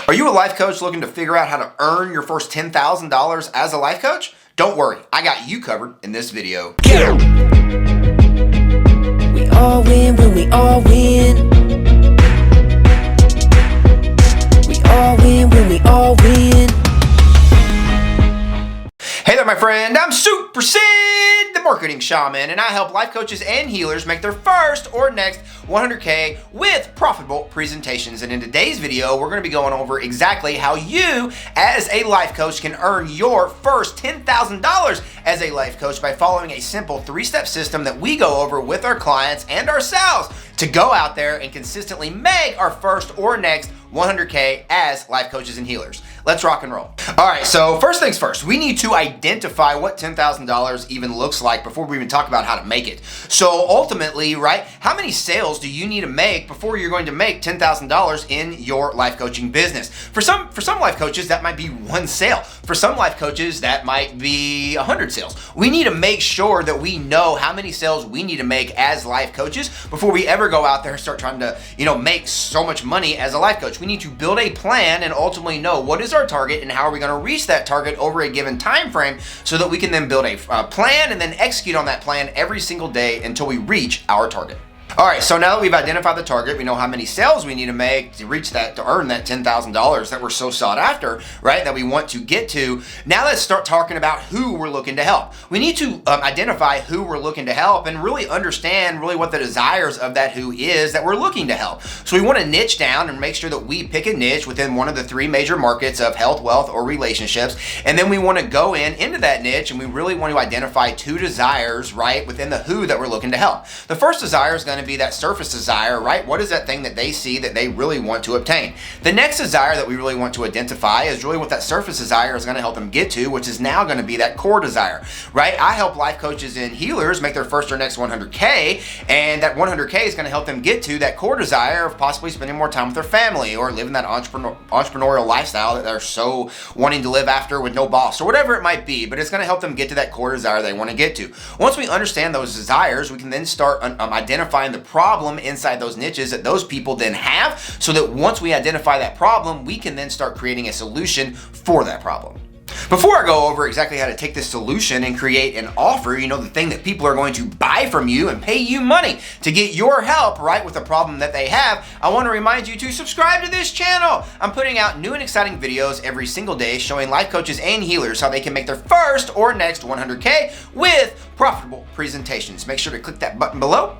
Are you a life coach looking to figure out how to earn your first $10,000 as a life coach? Don't worry, I got you covered in this video. We all win when we all win. We all win when we all win. Hey there, my friend. I'm Super Sid, the marketing shaman, and I help life coaches and healers make their first or next 100K with profitable presentations. And in today's video, we're going to be going over exactly how you, as a life coach, can earn your first $10,000 as a life coach by following a simple 3-step system that we go over with our clients and ourselves to go out there and consistently make our first or next 100K as life coaches and healers. Let's rock and roll. All right, so first things first, we need to identify what $10,000 even looks like before we even talk about how to make it. So ultimately, right, how many sales do you need to make before you're going to make $10,000 in your life coaching business? For some life coaches, that might be one sale. For some life coaches, that might be 100 sales. We need to make sure that we know how many sales we need to make as life coaches before we ever go out there and start trying to, make so much money as a life coach. We need to build a plan and ultimately know what is our target and how are we going to reach that target over a given time frame so that we can then build a plan and then execute on that plan every single day until we reach our target. All right, so now that we've identified the target, we know how many sales we need to make to reach that, to earn that $10,000 that we're so sought after, right, that we want to get to. Now let's start talking about who we're looking to help. We need to identify who we're looking to help and really understand really what the desires of that who is that we're looking to help. So we want to niche down and make sure that we pick a niche within one of the 3 major markets of health, wealth, or relationships. And then we want to go into that niche and we really want to identify 2 desires, right, within the who that we're looking to help. The first desire is going to be that surface desire, right? What is that thing that they see that they really want to obtain? The next desire that we really want to identify is really what that surface desire is going to help them get to, which is now going to be that core desire, right? I help life coaches and healers make their first or next 100K, and that 100K is going to help them get to that core desire of possibly spending more time with their family or living that entrepreneurial lifestyle that they're so wanting to live after with no boss or whatever it might be, but it's going to help them get to that core desire they want to get to. Once we understand those desires, we can then start identifying the problem inside those niches that those people then have, so that once we identify that problem, we can then start creating a solution for that problem. Before I go over exactly how to take this solution and create an offer, the thing that people are going to buy from you and pay you money to get your help, right, with the problem that they have, I want to remind you to subscribe to this channel. I'm putting out new and exciting videos every single day showing life coaches and healers how they can make their first or next 100K with profitable presentations. Make sure to click that button below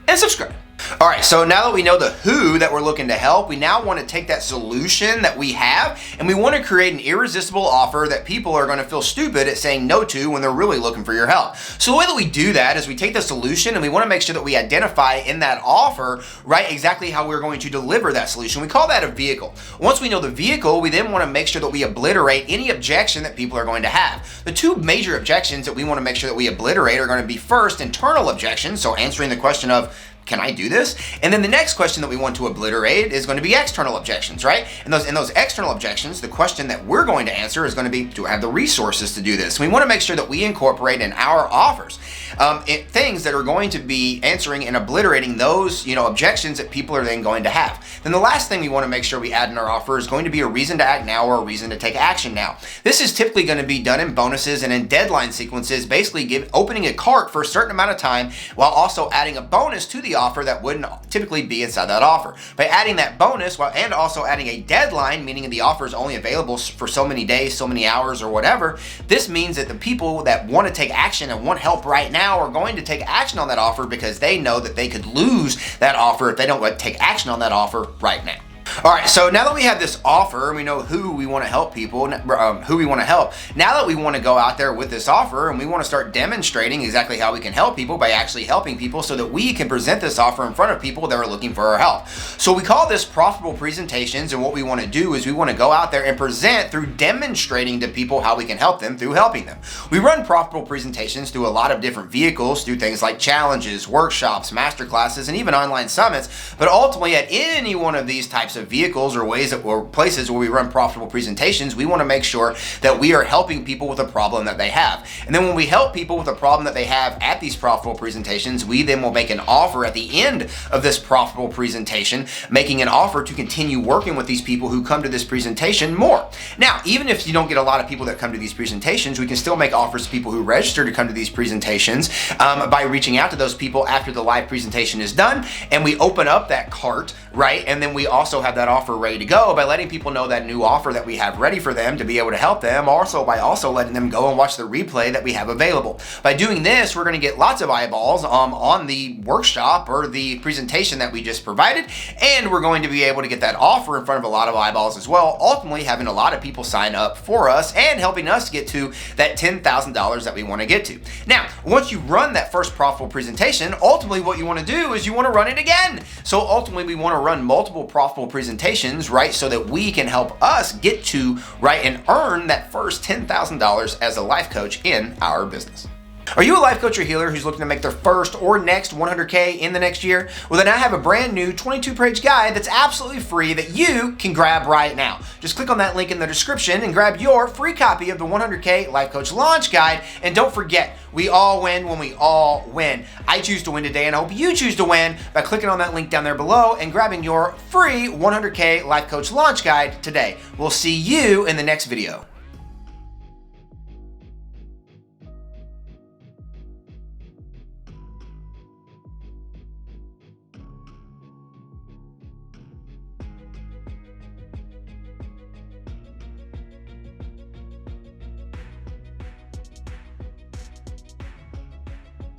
and subscribe. All right, so now that we know the who that we're looking to help, we now want to take that solution that we have and we want to create an irresistible offer that people are going to feel stupid at saying no to when they're really looking for your help. So the way that we do that is we take the solution and we want to make sure that we identify in that offer, right, exactly how we're going to deliver that solution. We call that a vehicle. Once we know the vehicle, we then want to make sure that we obliterate any objection that people are going to have. The 2 major objections that we want to make sure that we obliterate are going to be first, internal objections, so answering the question of, can I do this? And then the next question that we want to obliterate is going to be external objections, right? And those external objections, the question that we're going to answer is going to be, do I have the resources to do this? We want to make sure that we incorporate in our offers things that are going to be answering and obliterating those, objections that people are then going to have. Then the last thing we want to make sure we add in our offer is going to be a reason to act now or a reason to take action now. This is typically going to be done in bonuses and in deadline sequences, basically opening a cart for a certain amount of time while also adding a bonus to the offer that wouldn't typically be inside that offer. By adding that bonus and also adding a deadline, meaning the offer is only available for so many days, so many hours, or whatever, this means that the people that want to take action and want help right now are going to take action on that offer because they know that they could lose that offer if they don't take action on that offer right now. All right, so now that we have this offer and we know who we want to help people, who we want to help, now that we want to go out there with this offer and we want to start demonstrating exactly how we can help people by actually helping people so that we can present this offer in front of people that are looking for our help. So we call this profitable presentations, and what we want to do is we want to go out there and present through demonstrating to people how we can help them through helping them. We run profitable presentations through a lot of different vehicles, through things like challenges, workshops, masterclasses, and even online summits, but ultimately at any one of these types of of vehicles or ways that, or places where we run profitable presentations, we want to make sure that we are helping people with a problem that they have. And then when we help people with a problem that they have at these profitable presentations, we then will make an offer at the end of this profitable presentation, making an offer to continue working with these people who come to this presentation more. Now, even if you don't get a lot of people that come to these presentations, we can still make offers to people who register to come to these presentations by reaching out to those people after the live presentation is done, and we open up that cart, right? And then we also have that offer ready to go by letting people know that new offer that we have ready for them to be able to help them, also by also letting them go and watch the replay that we have available. By doing this, we're going to get lots of eyeballs on the workshop or the presentation that we just provided, and we're going to be able to get that offer in front of a lot of eyeballs as well, ultimately having a lot of people sign up for us and helping us get to that $10,000 that we want to get to. Now, once you run that first profitable presentation, ultimately what you want to do is you want to run it again. So ultimately we want to run multiple profitable presentations, right, so that we can help us get to, right, and earn that first $10,000 as a life coach in our business. Are you a life coach or healer who's looking to make their first or next 100K in the next year? Well, then I have a brand new 22-page guide that's absolutely free that you can grab right now. Just click on that link in the description and grab your free copy of the 100K Life Coach Launch Guide. And don't forget, we all win when we all win. I choose to win today, and I hope you choose to win by clicking on that link down there below and grabbing your free 100K Life Coach Launch Guide today. We'll see you in the next video.